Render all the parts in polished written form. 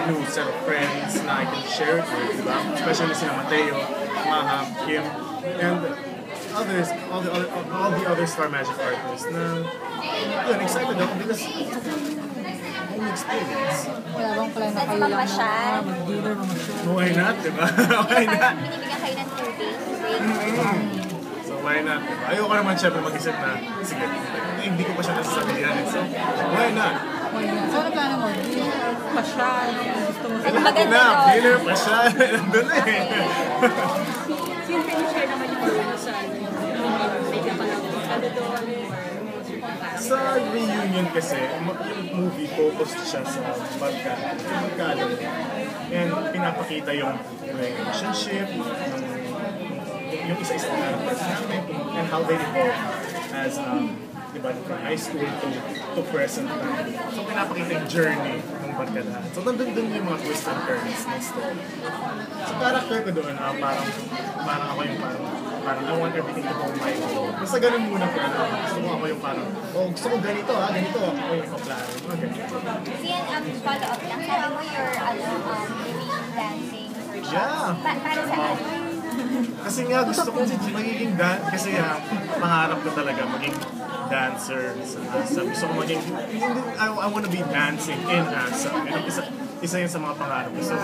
new set of friends na I can share it with, diba? Especially sina Mateo, Maham, Kim, and others, all the other Star Magic artists na yun, excited ako because home experience. Wala bang plan na kayo lang na mag-dinner, mga show? Why not, diba? Why not? Binibigyan kayo ng 2 days break. So why not, diba? Ayoko naman syempre mag-isip na, sige, hindi ko pa siya nasasabihan. So, why not? Why not? So, ano plano mo? Dinner, pasyal, gusto mo sa Maganda na, yun. dinner pa siya. Nandun na eh. Sino kayo share naman yung sa may kapalaw? Ano doon? Sa reunion kasi, yung movie focused siya sa magkano. And pinapakita yung relationship, yung isa-isa na personality, and how they evolve as diba, from high school to present time. So pinapakita yung journey ng barkadahan. So nandun yung mga twists and turns ng story. So character ko doon, parang ako yung parang I want everything to go my way. Basta ganun muna po. Gusto ko ako yung parang, gusto ko ganito ganito. Ako yung kaplano. Okay. Sian, follow up lang. Sabi mo you're doing dancing workshop. Yeah. Para saan? Kasi nga gusto ko magiging kasi pangarap ko talaga maging dancer sa ASAP. Gusto ko maging, I wanna be dancing in ASAP. And isa yun sa mga pangarap ko. So,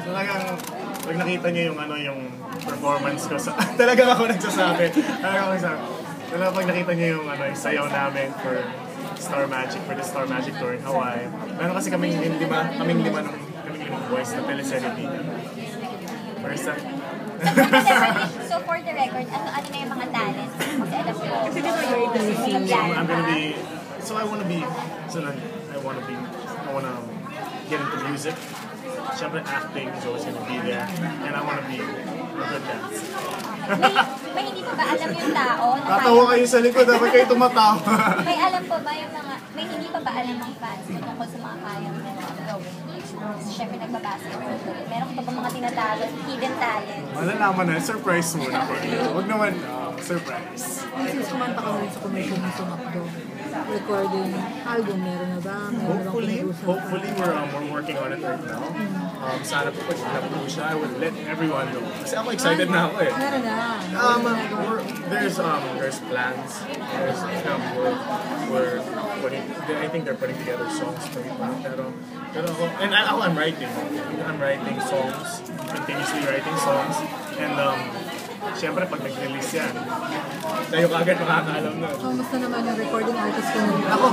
talagang, pag nakita niyo yung performance ko, talagang ako nagsasabi. Talagang pag nakita niyo yung sayaw namin for Star Magic, for the Star Magic Tour in Hawaii. Meron kasi kaming lima boys na teleserye. First time. So for the record, ano na yung mga talents? Kasi alam ko, I'm gonna be, I wanna get into music. Siyempre acting is always gonna be there. And I wanna be a good dancer. may hindi pa ba alam yung tao? Tatawa kayo sa likod, dapat kayo tumatawa. May alam po ba yung mga, may hindi pa ba alam ng fans tungkol sa mga kayang gawin? Siyempre nagbabasketball. Meron ka pa ba mga tinatawag, hidden talent? Malalaman na, surprise muna po. Huwag naman, surprise. Since kumanta ka rin sa commission ng Sumakdo, recording album, meron na ba? Hopefully we're working on it right now. Sana po pag alam po siya, I would let everyone know. Kasi ako excited na ako eh. Meron na. There's plans. There's we're putting, I think they're putting together songs for me pa. Pero ako, and I'm writing. I'm writing songs, continuously writing songs. And siyempre pag nag-release yan, tayo kagad makakaalam na. Kamusta naman yung recording artist ko nun? Ako!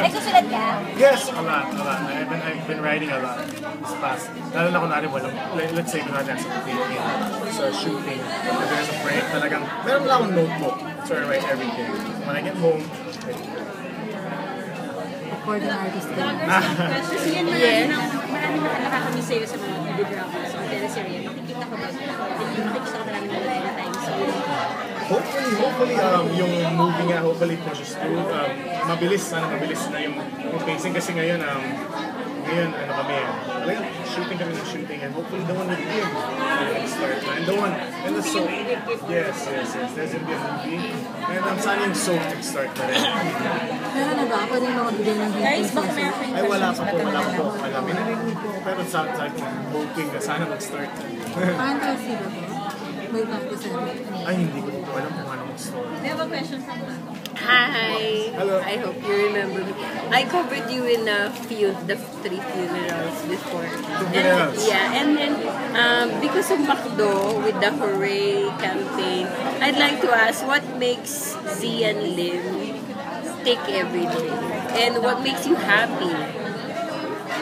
Nagsusulat ka? Yes, a lot. I've been writing a lot this past. Lalo na kunwari walang, let's say kunwari sa taping, sa shooting, there's a break, talagang, meron lang akong notebook, so I write everything. When I get home, Recording artist ka nun. Kasi yan marami na nakakamiss sa'yo sa mga TV dramas o teleserye. Makikita ko ba? Makikita ko namin ng mga times. Hopefully, yung movie nga, hopefully pushes through. Sana mabilis na yung pacing kasi ngayon, ano kami, shooting and hopefully the one with Kim start na. And the soap, yes, there's gonna be a movie. And sana yung soap start na rin. Meron na ba? Pwede yung mga bigay ng hinting sa soap? Ay, wala pa po alam. Minarinig po ako, pero sa hoping na sana mag-start. Fantasy ba to? May practice Ay, hindi ko po alam kung ano mag-start. We have a question from Hi. Hello. I hope you remember me. I covered you in the 3 funerals before. Funerals? And then because of Macdo with the Hooray campaign, I'd like to ask what makes Zian Lim tick every day, and what makes you happy?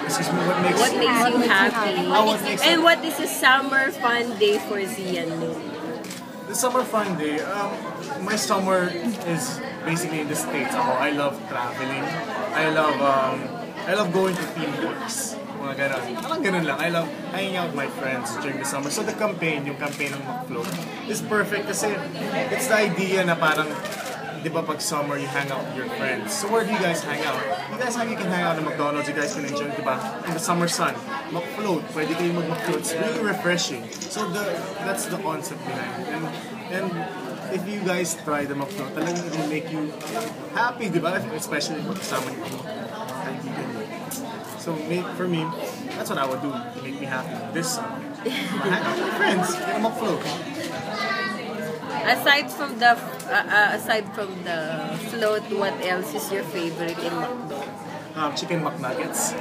Excuse me, What makes you happy? What makes And what is a summer fun day for Zian Lim? The summer fun day, my summer is basically in the States. I love traveling. I love going to theme parks. Mga ganun. Parang ganun lang. I love hanging out with my friends during the summer. So yung campaign ng McFloat is perfect kasi it's the idea na parang, di ba pag summer you hang out with your friends. So where do you guys hang out? You can hang out at McDonald's. You guys can enjoy, di ba? In the summer sun. McFloat. Pwede kayo mag-McFloat. It's really refreshing. So that's the concept behind it. And if you guys try the McFloat, talagang it will make you happy, di ba? Especially kung kasama niyo yung kaibigan niyo. So for me, That's what I would do to make me happy this summer. Hang out with my friends, get a McFloat. Aside from the float, what else is your favorite in McDo? Chicken McNuggets.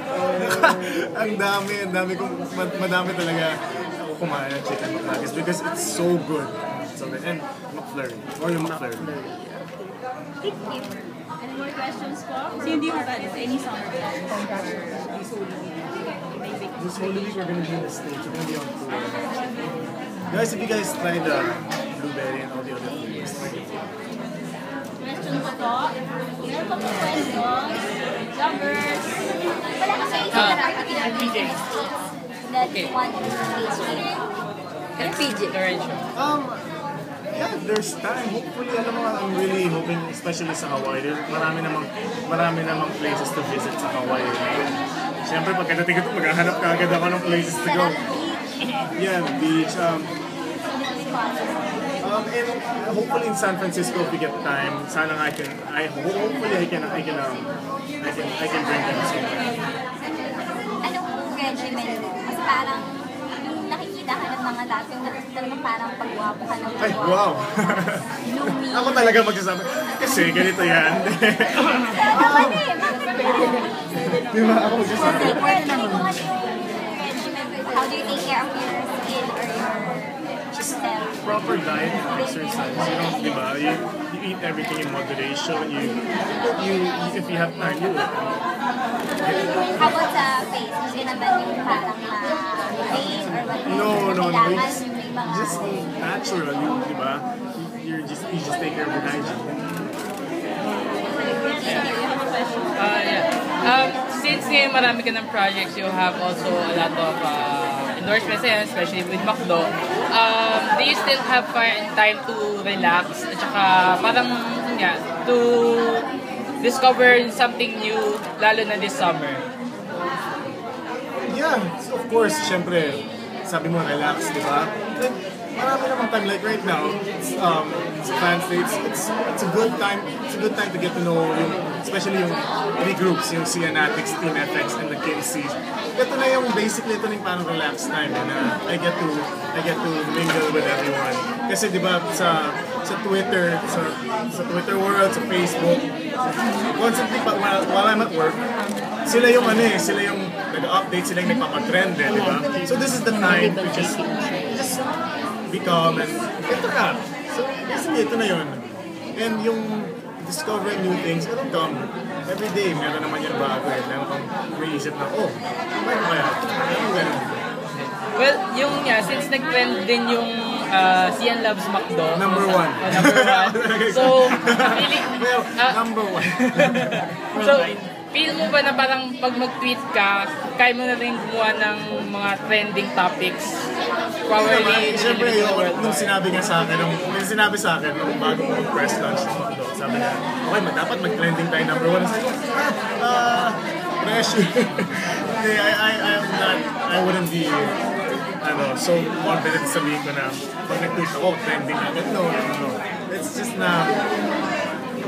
Ang dami madami talaga ako kumain ng chicken McNuggets because it's so good. So good. And McFlurry. Or yung McFlurry. Thank you. Any more questions po? So hindi mo ba any summer plans for this whole week? This whole week we're gonna be in the States. We're gonna be on tour. Guys, if you guys tried the blueberry and all the other flavors, Question pa po? Meron pa po questions? Lovers? Wala kasi isang particular reason that you want to taste here. LPG. yeah, there's time. Hopefully, alam mo, I'm really hoping, especially sa Hawaii, marami namang places to visit sa Hawaii. Siyempre, pagkadating ko ito, maghahanap ka agad ako ng places to go. Yeah, beach. And hopefully in San Francisco, if we get time, sana nga hopefully I can bring them somewhere. Anong regimen mo? Kasi parang yung nakikita ka ng mga tao, yung talagang parang pagwapo ka ng Ay, wow! Gloomy. Ako talaga magsasabi, kasi ganito yan. Naman eh, bakit ba? Di ba? Ako magsasabi. Pwede naman yung regimen. How do you take care of your skin or your self? Proper diet and exercise. You know, di ba? You eat everything in moderation. If you have time, you eat. How about sa face? Gusto naman yung parang pain or what? No. Kailangan yung may mga... Just natural, di ba? You just take care of your hygiene. Since ngayon marami ka ng projects, you have also a lot of endorsements, especially with McDo. Do you still have time to relax? At saka parang to discover something new, lalo na this summer? Yeah, of course, syempre, sabi mo relax, di ba? Marami namang time, like right now, it's fan states, it's a good time to get to know especially yung three groups, yung Cianatics, Team FX, and the KCs. Ito na yung basically ito na yung parang relax time na I get to mingle with everyone. Kasi di ba sa Twitter, sa Twitter world, sa Facebook, constantly while I'm at work, sila yung nag-update, sila yung nagpapatrend, di ba? So this is the time to just be calm and interact. So basically, ito na yun. And yung discovering new things, it'll come. Every day, meron naman yung bago. Meron kang reisip na, paano kaya? Well, since nag-trend din yung Sian Loves McDo. Number one. Number one. So, number one. So, feel mo ba na parang pag mag-tweet ka, kaya mo na rin gumawa ng mga trending topics? Probably, siyempre, nung sinabi sa akin, bago ko mag-press launch ng McDo, sabi niya, okay, dapat mag-trending tayo number one. Sabi ko, pressure. Okay, I wouldn't be, so confident sabihin ko na, pag nag-tweet ako, trending agad. No. It's just na,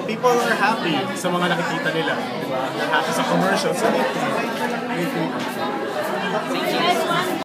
people are happy sa mga nakikita nila. Diba? They're happy sa commercials. So, they tweet.